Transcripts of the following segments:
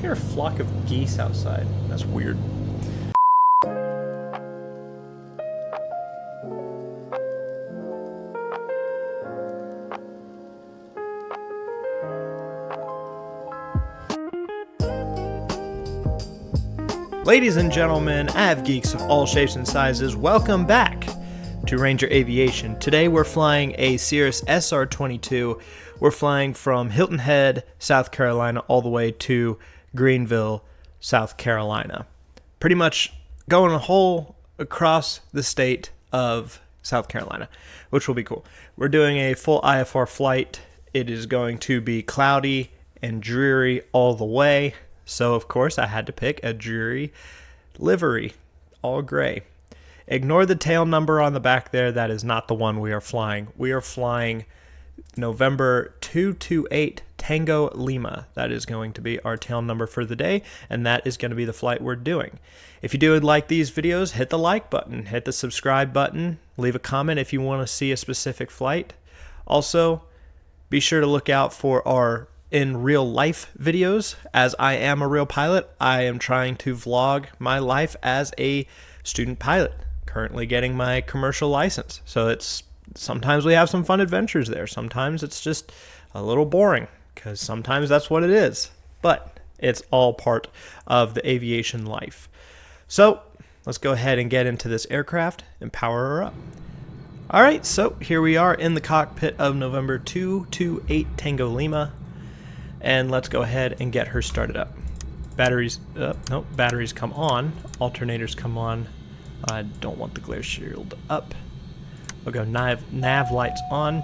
hear a flock of geese outside. That's weird. Ladies and gentlemen, geeks of all shapes and sizes, welcome back to Ranger Aviation. Today we're flying a Cirrus SR22. We're flying from Hilton Head, South Carolina, all the way to Greenville, South Carolina. Pretty much going a whole across the state of South Carolina, which will be cool. We're doing a full IFR flight. It is going to be cloudy and dreary all the way. So, of course, I had to pick a dreary livery, all gray. Ignore the tail number on the back there. That is not the one we are flying. We are flying November 228 Tango Lima. That is going to be our tail number for the day, and that is going to be the flight we're doing. If you do like these videos, hit the like button, hit the subscribe button, leave a comment if you want to see a specific flight. Also, be sure to look out for our in real life videos. As I am a real pilot, I am trying to vlog my life as a student pilot, currently getting my commercial license. So it's sometimes we have some fun adventures there. Sometimes it's just a little boring, because sometimes that's what it is. But it's all part of the aviation life. So let's go ahead and get into this aircraft and power her up. All right, so here we are in the cockpit of November 228 Tango Lima. And let's go ahead and get her started up. Batteries come on. Alternators come on. I don't want the glare shield up. We'll go nav lights on.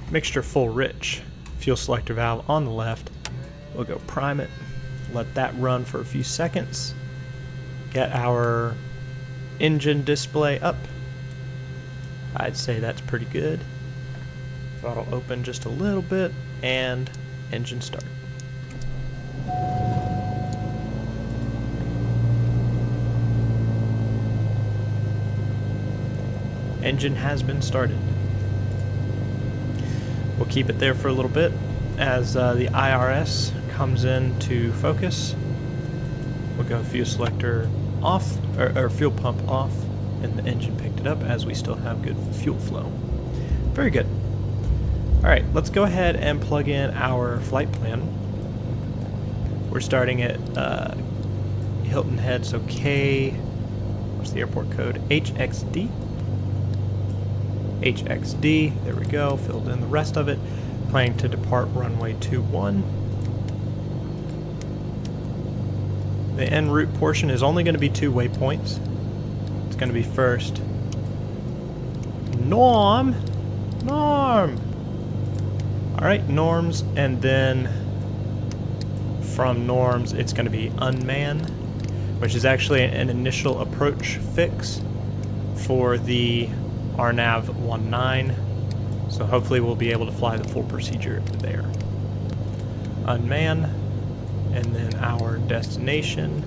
Mixture full rich. Fuel selector valve on the left. We'll go prime it. Let that run for a few seconds. Get our engine display up. I'd say that's pretty good. Throttle open just a little bit, and engine start. Engine has been started. We'll keep it there for a little bit as the IRS comes into focus. We'll go fuel selector off, or fuel pump off, and the engine picked it up as we still have good fuel flow. Very good. Alright, let's go ahead and plug in our flight plan. We're starting at Hilton Head, so what's the airport code? HXD. HXD, there we go, filled in the rest of it. Planning to depart runway 21. The en route portion is only going to be 2 waypoints. It's going to be first Norm. Alright, norms, and then from norms it's going to be unmanned, which is actually an initial approach fix for the RNAV-19, so hopefully we'll be able to fly the full procedure there. Unmanned, and then our destination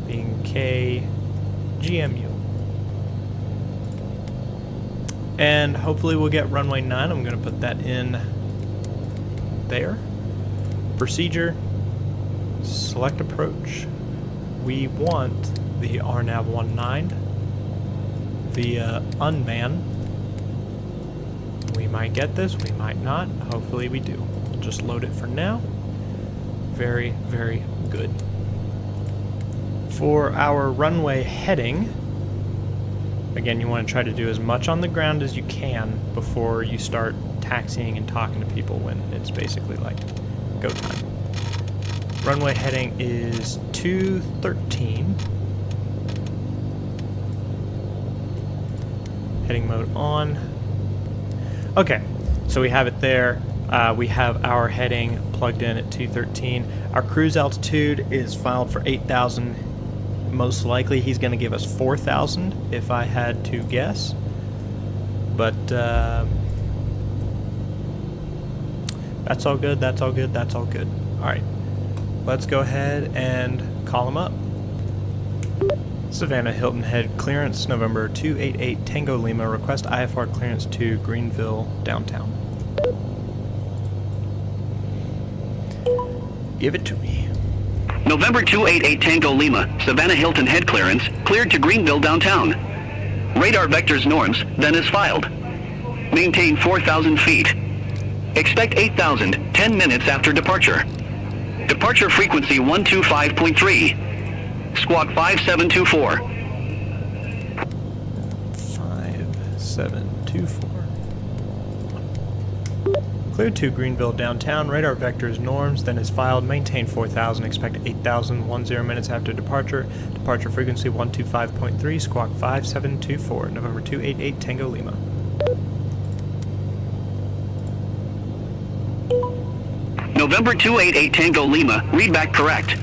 being KGMU. And hopefully we'll get runway 9. I'm going to put that in there. Procedure, select approach. We want the RNAV-19 via unmanned. We might get this, we might not. Hopefully we do. We'll just load it for now. Very, very good. For our runway heading, again, you want to try to do as much on the ground as you can before you start taxiing and talking to people when it's basically like go time. Runway heading is 213. Heading mode on. Okay, so we have it there. We have our heading plugged in at 213. Our cruise altitude is filed for 8,000. Most likely he's going to give us 4,000 if I had to guess. But that's all good, that's all good, that's all good. Alright, let's go ahead and call him up. Savannah Hilton Head clearance, November 288 Tango Lima, request IFR clearance to Greenville, downtown. Give it to me. November 288 Tango Lima, Savannah Hilton head clearance, cleared to Greenville downtown. Radar vectors norms, then as filed. Maintain 4,000 feet. Expect 8,000, 10 minutes after departure. Departure frequency 125.3. Squawk 5724. 5724. Cleared to Greenville downtown, radar vectors norms, then is filed, maintain 4,000, expect 8,000, 10 minutes after departure, departure frequency 125.3, squawk 5724, November 288 Tango Lima. November 288 Tango Lima, readback correct.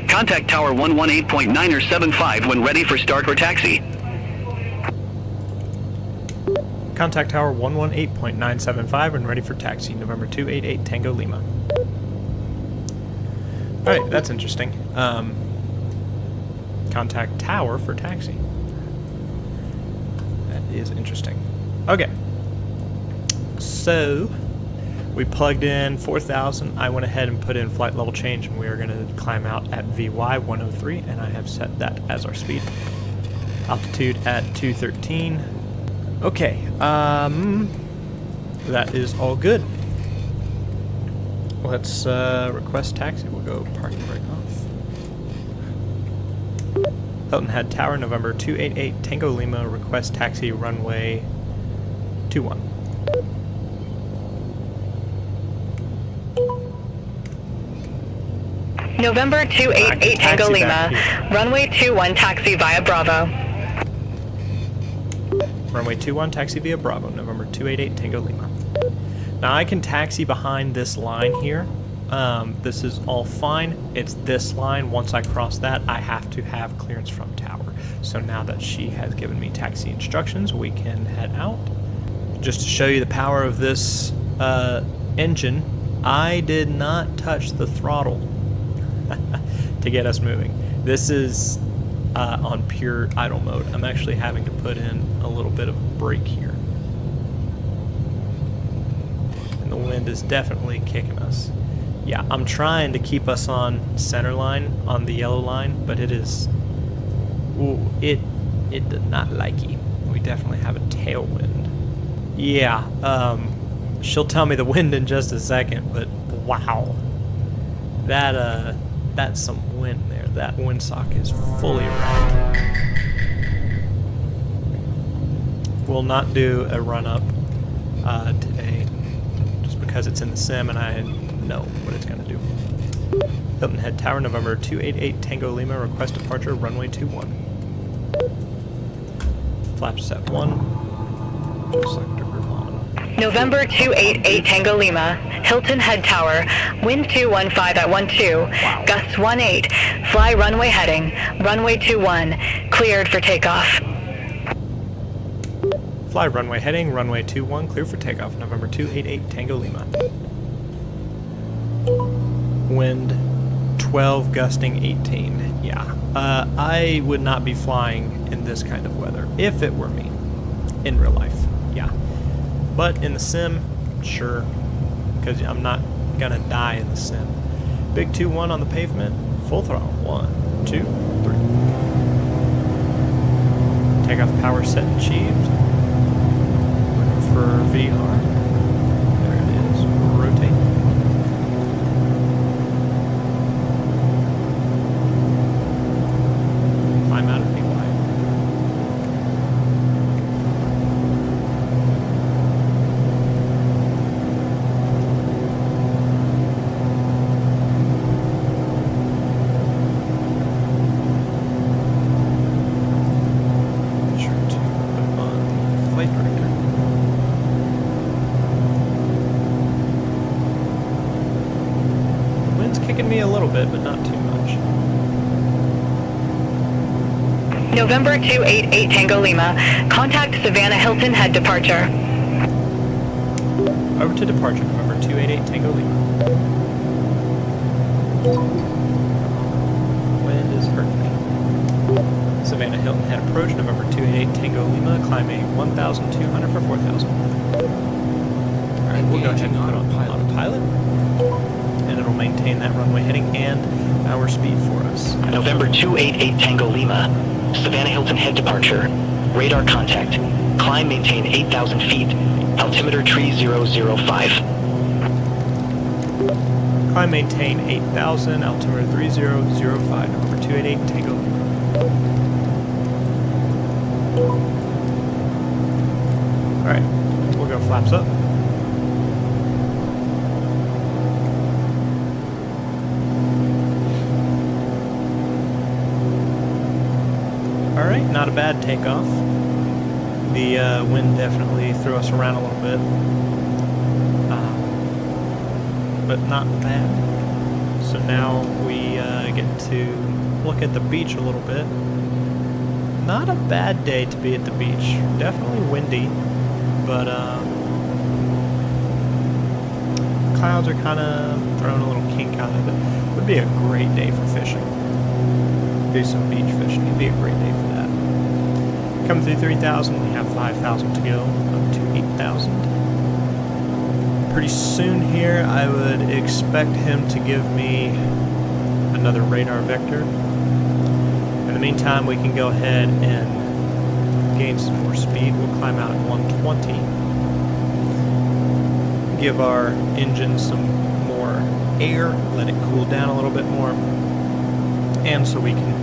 Contact tower 118.9 or 75 when ready for start or taxi. Contact tower 118.975 when ready for taxi, November 288 Tango Lima. Alright, that's interesting. Contact tower for taxi. That is interesting. Okay. So, we plugged in 4,000. I went ahead and put in flight level change, and we are going to climb out at VY 103, and I have set that as our speed. Altitude at 213. Okay, that is all good. Let's request taxi. We'll go parking brake off. Hilton Head Tower, November 288 Tango Lima, request taxi runway 21. November 288 Tango Lima, runway 21 taxi via Bravo. Runway 21 taxi via Bravo, November 288 Tango Lima. Now I can taxi behind this line here. This is all fine. It's this line. Once I cross that, I have to have clearance from tower. So now that she has given me taxi instructions, we can head out. Just to show you the power of this engine, I did not touch the throttle to get us moving. This is on pure idle mode. I'm actually having to put in a little bit of a brake here. And the wind is definitely kicking us. Yeah, I'm trying to keep us on center line, on the yellow line, but it is... Ooh, it did not like it. We definitely have a tailwind. Yeah, she'll tell me the wind in just a second, but wow. That's some wind there. That windsock is fully erect. We'll not do a run-up today, just because it's in the sim and I know what it's going to do. Hilton Head Tower, November 288 Tango Lima, request departure, runway 21. Flaps set 1. Selector group on. November 288 Tango Lima, Hilton Head Tower, wind 215 at 12, Wow. gusts 18, fly runway heading, runway 21, cleared for takeoff. Fly runway heading, runway 21, clear for takeoff, November 288 Tango Lima. Wind 12, gusting 18. Yeah, I would not be flying in this kind of weather if it were me in real life. Yeah. But in the sim, sure, because I'm not gonna die in the sim. Big 2-1 on the pavement, full throttle. 1, 2, 3. Takeoff power set achieved. Looking for VR. There it is. Rotate. Climb out of VY. Me a little bit, but not too much. November 288 Tango Lima, contact Savannah Hilton Head departure. Over to departure, November 288 Tango Lima. Wind is hurting me. Savannah Hilton Head approach, November 288 Tango Lima, climbing 1,200 for 4,000. Alright, we'll go ahead and put on autopilot. And it'll maintain that runway heading and our speed for us. November 288 Tango Lima, Savannah Hilton head departure, radar contact, climb maintain 8,000 feet, altimeter tree 005. Climb maintain 8,000, altimeter 3005, November 288 Tango Lima. Alright, we'll go flaps up. Alright, not a bad takeoff. The wind definitely threw us around a little bit. But not bad. So now we get to look at the beach a little bit. Not a bad day to be at the beach. Definitely windy, but clouds are kind of throwing a little kink out of it. Would be a great day for fishing. Do some beach fishing. It'd be a great day for that. Coming through 3,000, we have 5,000 to go, up to 8,000. Pretty soon here, I would expect him to give me another radar vector. In the meantime, we can go ahead and gain some more speed. We'll climb out at 120. Give our engine some more air, let it cool down a little bit more, and so we can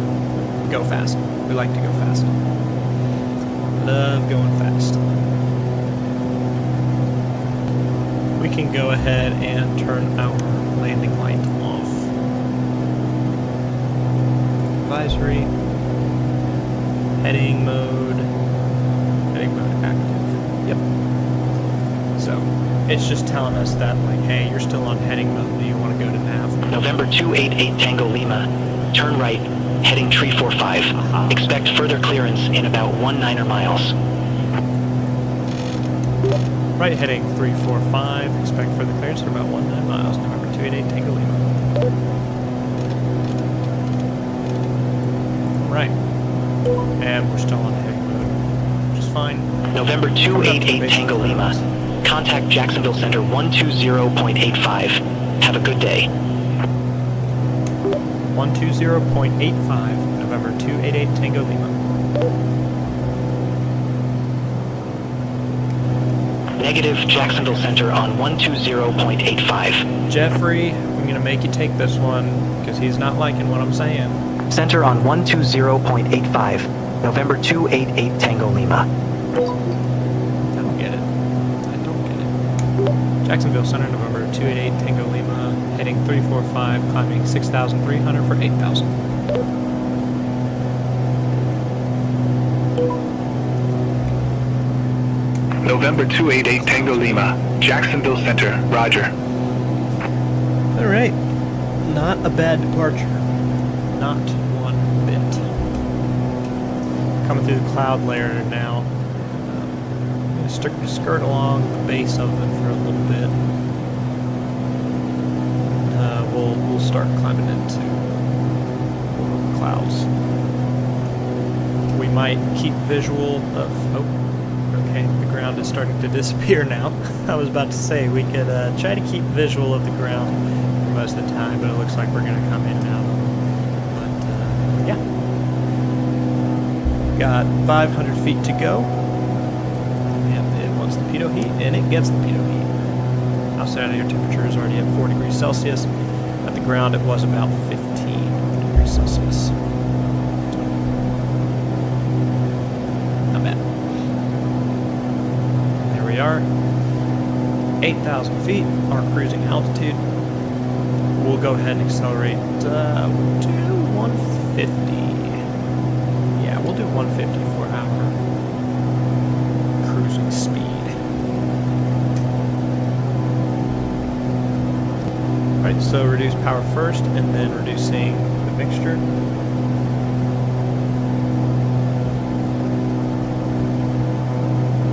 go fast. We like to go fast. Love going fast. We can go ahead and turn our landing light off. Advisory. Heading mode active. Yep. So, it's just telling us that, like, hey, you're still on heading mode. Do you want to go to nav? November 288 Tango Lima, turn right, heading tree 45. Expect further clearance in about 19 miles. Right heading 345, expect further clearance at about 19 miles, November 288 Tango Lima. Right. And we're still on heading mode, which is fine. November 288 Tango Lima, contact Jacksonville Center 120.85. Have a good day. 120.85, November 288 Tango Lima. Negative, Jacksonville Center on 120.85. Jeffrey, I'm going to make you take this one, because he's not liking what I'm saying. Center on 120.85. November 288 Tango Lima. I don't get it. Jacksonville Center, November 288 Tango Lima, heading 345, climbing 6,300 for 8,000. November 288 Tango Lima, Jacksonville Center, roger. Alright, not a bad departure. Not one bit. Coming through the cloud layer now. I'm going to skirt along the base of it for a little bit. We'll start climbing into clouds. We might keep visual of... Oh, okay, the ground is starting to disappear now. I was about to say we could try to keep visual of the ground for most of the time, but it looks like we're going to come in and out. But, yeah. Got 500 feet to go. And it wants the pitot heat, and it gets the pitot heat. Outside air temperature is already at 4 degrees Celsius. At the ground it was about 15 degrees Celsius. Not bad. There we are. 8,000 feet, our cruising altitude. We'll go ahead and accelerate to 150. Yeah, we'll do 150 for our cruising speed. Alright, so reduce power first, and then reducing the mixture.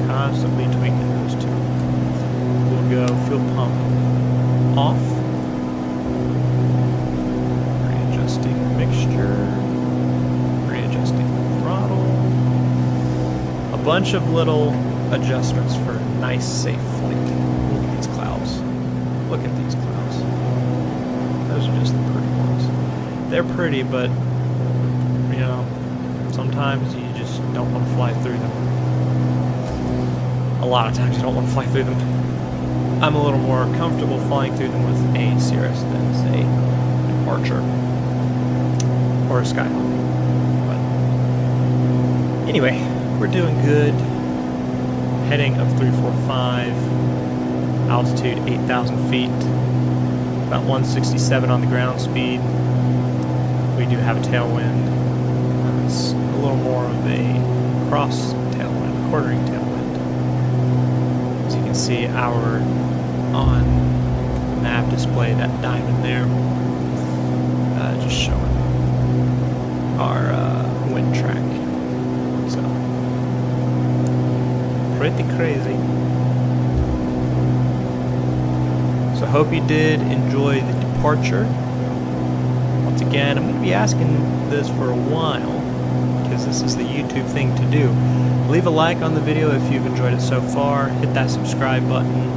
Constantly tweaking those two. We'll go fuel pump off. Readjusting mixture. Readjusting throttle. A bunch of little adjustments for a nice, safe flight. Look at these clouds. Look at these clouds. Those those are just the pretty ones. They're pretty, but, you know, sometimes you just don't want to fly through them. A lot of times you don't want to fly through them. I'm a little more comfortable flying through them with a Cirrus than, say, an Archer or a Skyhawk. But anyway, we're doing good. Heading of 345, altitude 8,000 feet, about 167 on the ground speed. We do have a tailwind. It's a little more of a cross tailwind, quartering tailwind. As you can see, our on the map display, that diamond there, just showing our wind track. So, pretty crazy. So, hope you did enjoy the departure. Once again, I'm going to be asking this for a while, because this is the YouTube thing to do. Leave a like on the video if you've enjoyed it so far. Hit that subscribe button.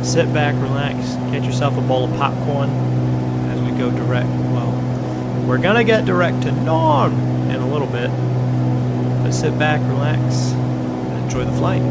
Sit back, relax, get yourself a bowl of popcorn as we go direct. Well, we're going to get direct to Norm in a little bit. But sit back, relax, and enjoy the flight.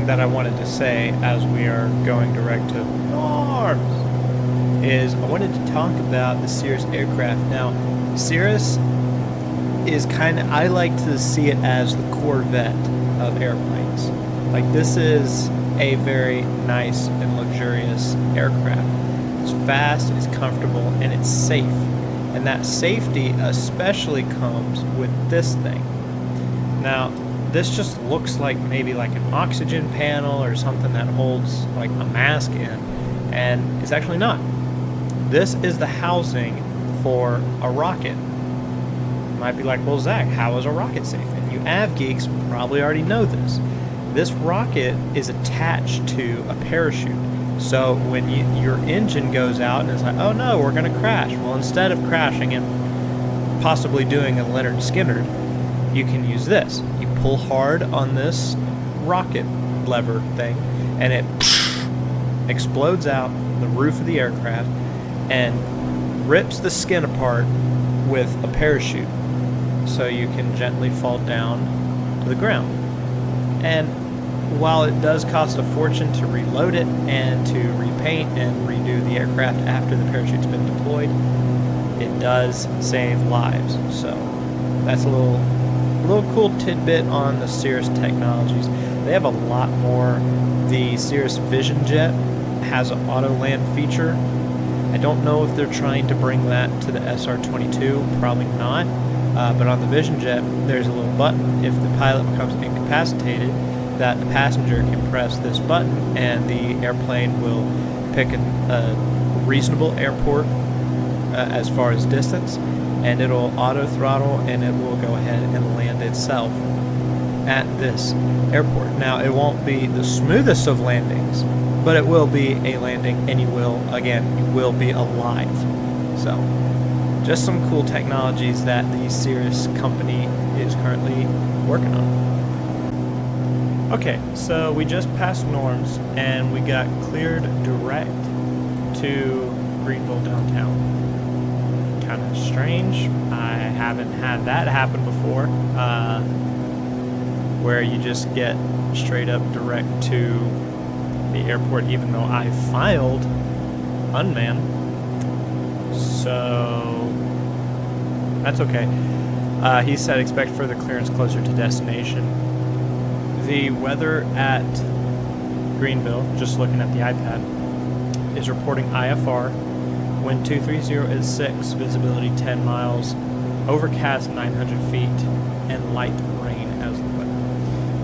That I wanted to say as we are going direct to Norms is I wanted to talk about the Cirrus aircraft. Now, Cirrus is kind of, I like to see it as the Corvette of airplanes. Like, this is a very nice and luxurious aircraft. It's fast, it's comfortable, and it's safe. And that safety especially comes with this thing. Now, this just looks like maybe like an oxygen panel or something that holds like a mask in, and it's actually not. This is the housing for a rocket. You might be like, well, Zach, how is a rocket safe? And you av geeks probably already know this. This rocket is attached to a parachute. So when your engine goes out and it's like, oh no, we're going to crash. Well, instead of crashing and possibly doing a Leonard Skinner, you can use this. You pull hard on this rocket lever thing, and it explodes out the roof of the aircraft and rips the skin apart with a parachute, so you can gently fall down to the ground. And while it does cost a fortune to reload it and to repaint and redo the aircraft after the parachute's been deployed, it does save lives. So that's a little cool tidbit on the Cirrus technologies. They have a lot more. The Cirrus Vision Jet has an auto land feature. I don't know if they're trying to bring that to the SR22, probably not. But on the Vision Jet, there's a little button. If the pilot becomes incapacitated, that the passenger can press this button and the airplane will pick a reasonable airport as far as distance, and it'll auto throttle and it will go ahead and land itself at this airport. Now, it won't be the smoothest of landings, but it will be a landing, and you will be alive. So, just some cool technologies that the Cirrus company is currently working on. Okay, so we just passed Norms, and we got cleared direct to Greenville downtown. Kind of strange. I haven't had that happen before, where you just get straight up direct to the airport, even though I filed unmanned. So that's okay. He said expect further clearance closer to destination. The weather at Greenville, just looking at the iPad, is reporting IFR. Wind 230 is 6, visibility 10 miles, overcast 900 feet, and light rain as the weather.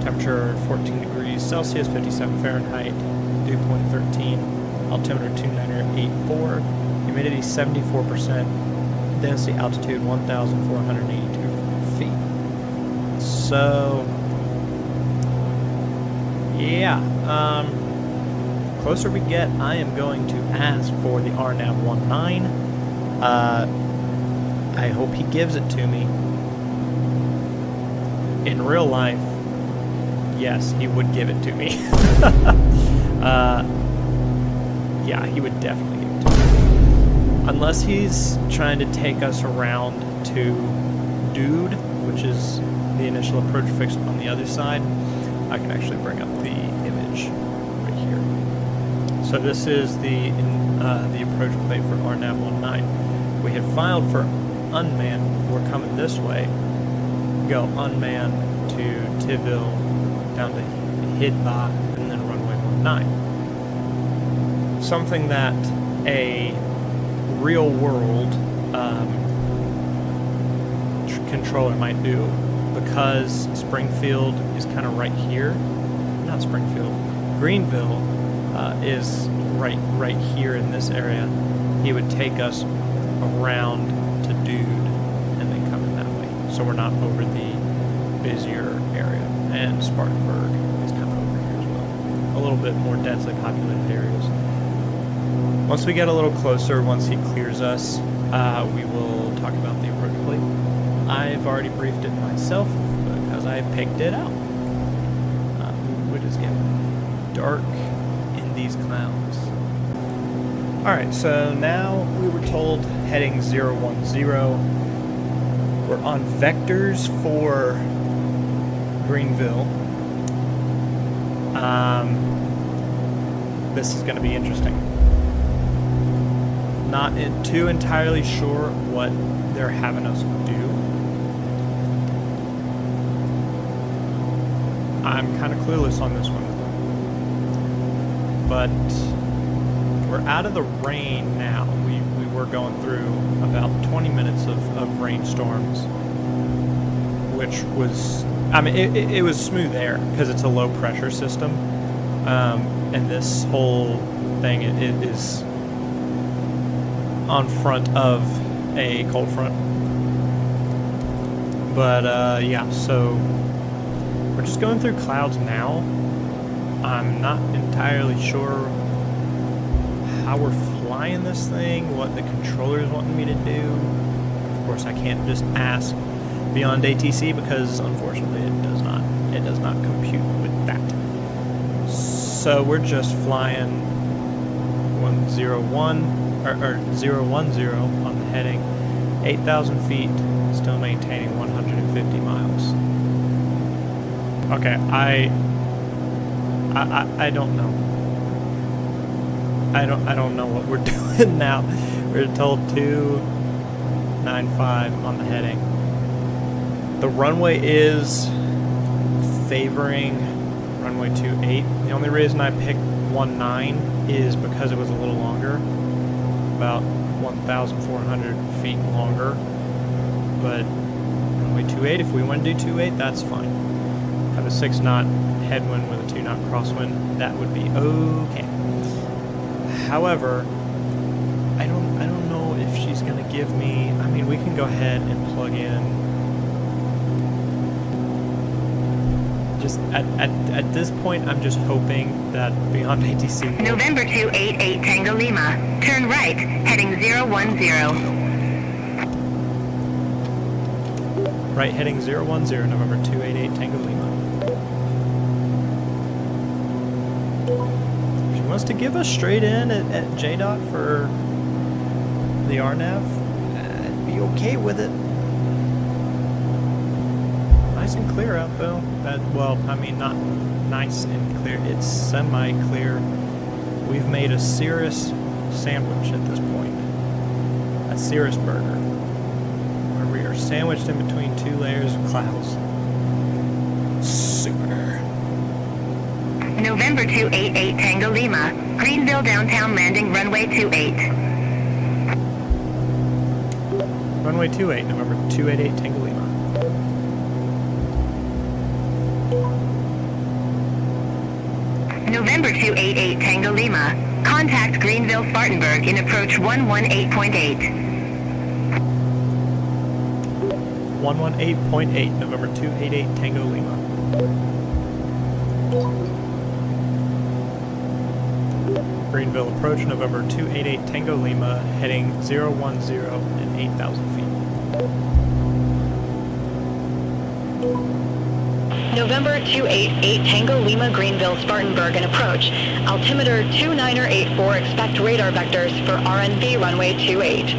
Temperature 14 degrees Celsius, 57 Fahrenheit, dew point 13, altimeter 2984, humidity 74%, density altitude 1,482 feet. So, yeah, closer we get, I am going to ask for the RNAV-19. I hope he gives it to me. In real life, yes, he would give it to me. Yeah, he would definitely give it to me. Unless he's trying to take us around to Dude, which is the initial approach fixed on the other side. I can actually bring up the image right here. So this is the approach plate for RNAV-19. We had filed for unmanned. We're coming this way. Go unmanned to Tiville, down to Hidba, and then runway 19. Something that a real-world controller might do, because Springfield is kind of right here. Not Springfield. Greenville is right here in this area. He would take us around to Dude and then come in that way. So we're not over the busier area. And Spartanburg is kind of over here as well. A little bit more densely populated areas. Once we get a little closer, once he clears us, we will talk about the approach plate. I've already briefed it myself because I picked it out. It is getting dark in these clouds. Alright, so now we were told heading 010. We're on vectors for Greenville. This is going to be interesting. Not too entirely sure what they're having us do. I'm kind of clueless on this one. But we're out of the rain now. We were going through about 20 minutes of rainstorms, which was, I mean, it was smooth air because it's a low pressure system. And this whole thing it is on front of a cold front. But yeah, so we're just going through clouds now. I'm not entirely sure how we're flying this thing, what the controller's wanting me to do. Of course, I can't just ask beyond ATC because unfortunately it does not compute with that. So we're just flying 101 or 010 on the heading, 8,000 feet, still maintaining 150 miles. Okay, I don't know. I don't know what we're doing now. We're told 295 on the heading. The runway is favoring runway 28. The only reason I picked 19 is because it was a little longer, about 1,400 feet longer. But runway 28, if we want to do 28, that's fine. Have a 6 knot headwind with a 2 knot crosswind, that would be okay. However, I don't know if she's gonna give me. I mean, we can go ahead and plug in. Just at this point, I'm just hoping that beyond ATC. November 288 Tango Lima. Turn right, heading 010. Right, heading 010, November 288 Tango Lima. She wants to give us straight in at JDOT for the RNAV. I'd be okay with it. Nice and clear out though. Well, I mean, not nice and clear. It's semi-clear. We've made a Cirrus sandwich at this point. A Cirrus burger. Where we are sandwiched in between 2 layers of clouds. Super. November 288 Tango Lima. Greenville downtown landing runway 28. Runway 28, November 288 Tango Lima. November 288 Tango Lima. Contact Greenville Spartanburg in approach 118.8. 118.8, November 288 Tango Lima. Greenville approach, November 288 Tango Lima, heading 010 and 8,000 feet. November 288 Tango Lima Greenville Spartanburg and approach. Altimeter 2984, expect radar vectors for RNV runway 28.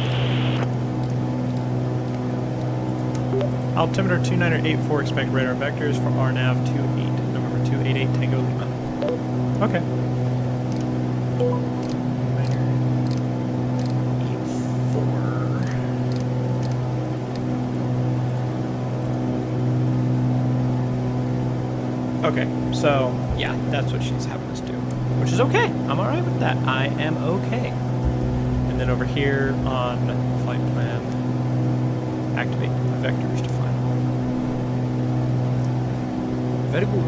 Altimeter 2984, expect radar vectors for RNAV 28, November 288 Tango Lima. Okay. Okay, so yeah, that's what she's having us do, which is okay. I'm all right with that. I am okay. And then over here on flight plan, activate vectors to final. Very good.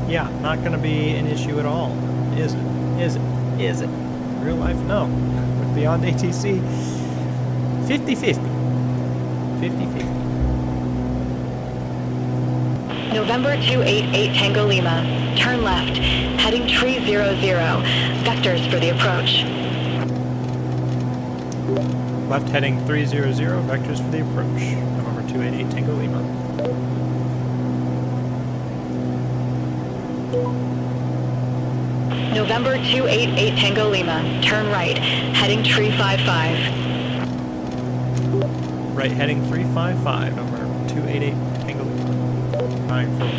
Yeah, not going to be an issue at all, is it? Is it? Is it? Real life, no. But beyond ATC, 50-50. 50-50. November 288 Tango Lima. Turn left, heading 300. Vectors for the approach. Left heading 300, vectors for the approach. November 288 Tango Lima. November 288 Tango Lima. Turn right, heading 355. Right heading 355, November 288 Tango Lima.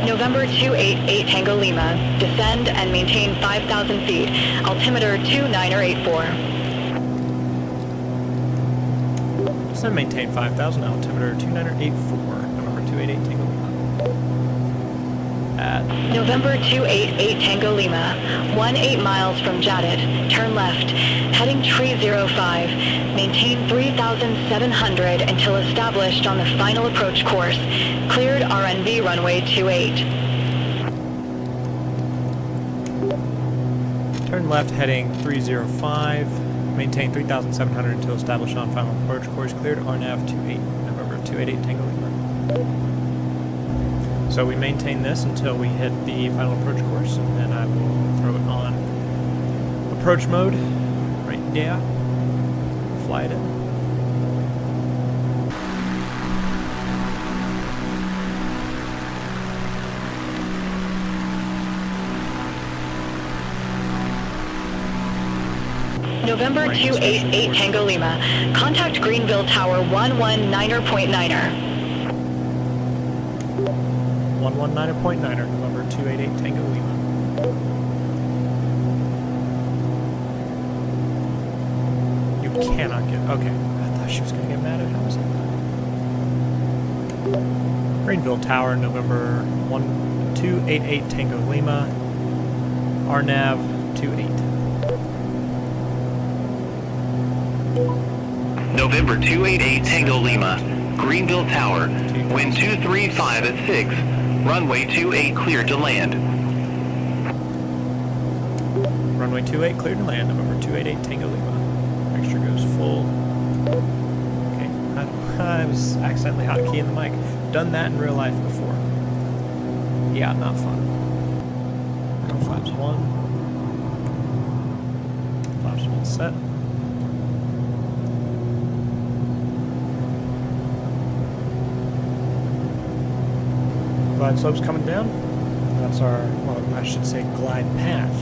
November 288 Tango Lima. Descend and maintain 5,000 feet. Altimeter 2984. Descend and maintain 5,000, altimeter 2984, November 288 Tango Lima. November 288 Tango Lima. 18 miles from Jadid. Turn left, heading 305. Maintain 3,700 until established on the final approach course. Cleared RNV runway 28. Turn left heading 305. Maintain 3,700 until established on final approach course. Cleared RNAV 28, November 288 Tango Lima. So we maintain this until we hit the final approach course, and then I will throw it on approach mode right there. Fly it in. November 288 Tango Lima. Contact Greenville Tower 119.9er. 119.9er, November 288 Tango Lima. You cannot get... Okay, I thought she was going to get mad at how I said that. Greenville Tower, November 1... 288 Tango Lima, RNAV 28. November 288 Tango Lima, Greenville Tower, wind 235 at 6, runway 28 cleared to land. Runway 28 cleared to land, November 288 Tango Lima. Mixture goes full. Okay, I was accidentally hotkeying the mic. Done that in real life before. Yeah, not fun. Go flaps 1. Flaps 1 set. Glide slope's coming down. That's our, well, I should say glide path.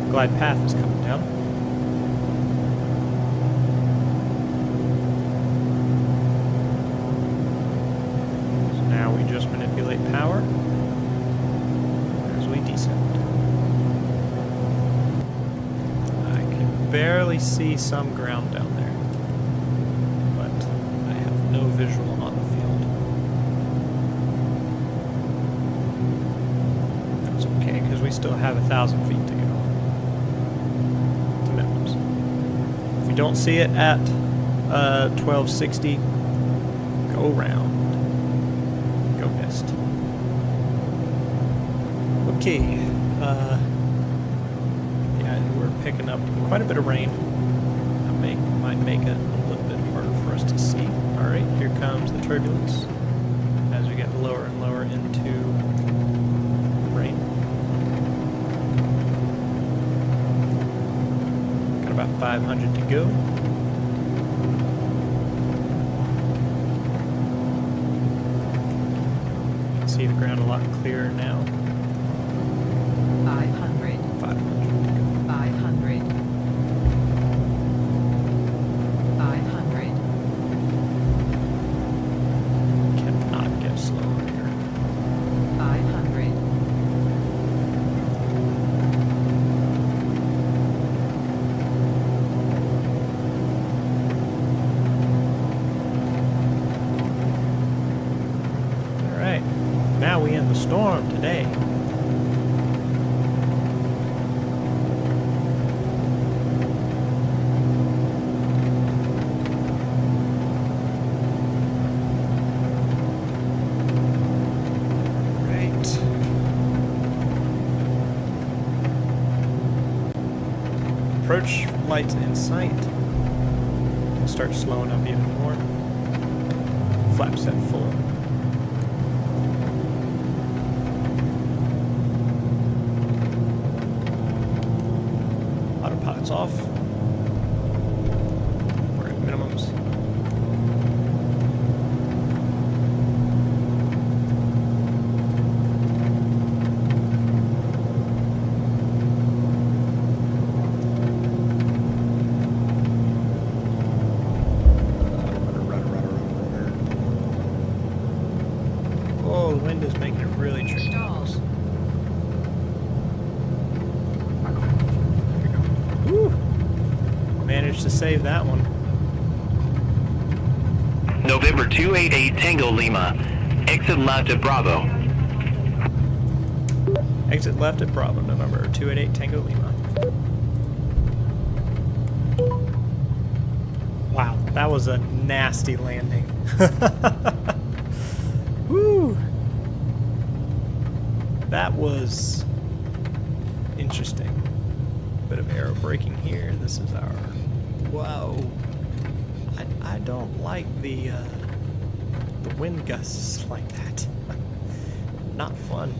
Glide path is coming down. So now we just manipulate power as we descend. I can barely see some ground down there, but I have no visual on the field. That's okay, because we still have 1,000 feet to go. To minimums. If we don't see it at 1260, go around. Go mist. Okay. Yeah, we're picking up quite a bit of rain. That might make it a little bit harder for us to see. Alright, here comes the turbulence as we get lower and lower into the rain. Got about 500 to go. You can see the ground a lot clearer now. 500, 500 to go. 500, 500, Cannot get slower here. 500, Alright, now we end the storm today. Right. Approach lights in sight. Start slowing up even more. Flap set full. Autopilot's off. We're at minimums. Oh, the wind is making it really tricky. stalls, Woo! Managed to save that one. November 288 Tango Lima, exit left at Bravo. Exit left at Bravo, November 288 Tango Lima. Wow, that was a nasty landing. Woo! That was interesting. Bit of aero braking here. This is our... Whoa. I don't like the wind gusts like that. Not fun.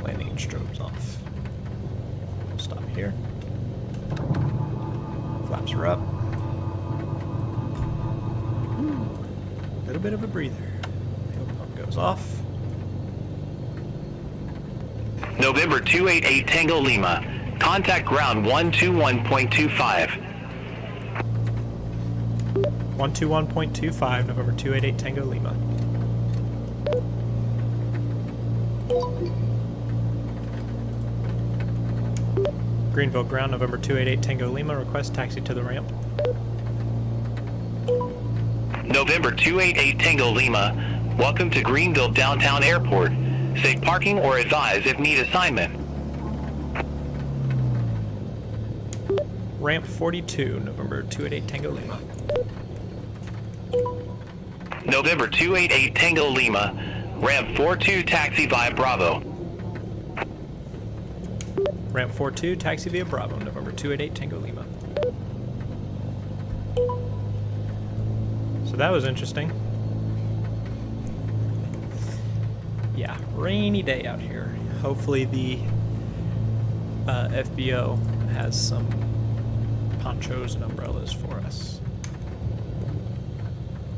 Landing and strobes off. We'll stop here. Flaps are up. A little bit of a breather. Fuel pump goes off. November 288 Tango Lima, contact ground 121.25. 121.25, November 288 Tango Lima. Greenville ground, November 288 Tango Lima. Request taxi to the ramp. November 288 Tango Lima, Welcome to Greenville Downtown Airport. Safe parking or advise if need assignment. Ramp 42, November 288 Tango Lima. November 288 Tango Lima. Ramp 42 taxi via Bravo. Ramp 42, taxi via Bravo, November 288 Tango Lima. So that was interesting. Yeah, rainy day out here. Hopefully the FBO has some ponchos and umbrellas for us.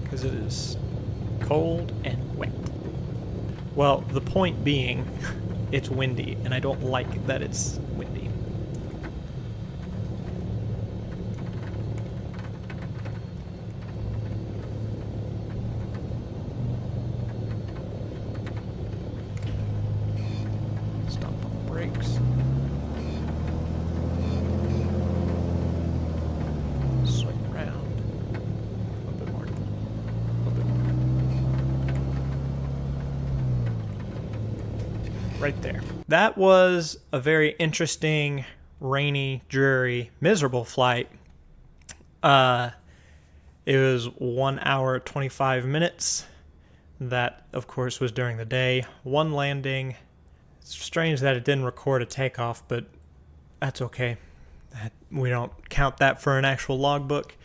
Because it is cold and wet. Well, the point being, it's windy, and I don't like that it's windy. Stomp on the brakes. Swing around. A little bit more. A little bit more. Right there. That was a very interesting, rainy, dreary, miserable flight. It was 1 hour, 25 minutes. That, of course, was during the day. One landing. It's strange that it didn't record a takeoff, but that's okay. We don't count that for an actual logbook.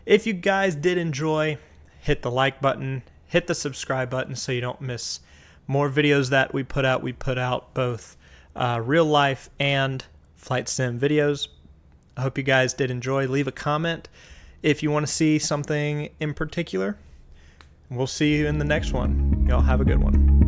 If you guys did enjoy, hit the like button, hit the subscribe button so you don't miss more videos that we put out. We put out both real life and flight sim videos. I hope you guys did enjoy. Leave a comment if you want to see something in particular. We'll see you in the next one. Y'all have a good one.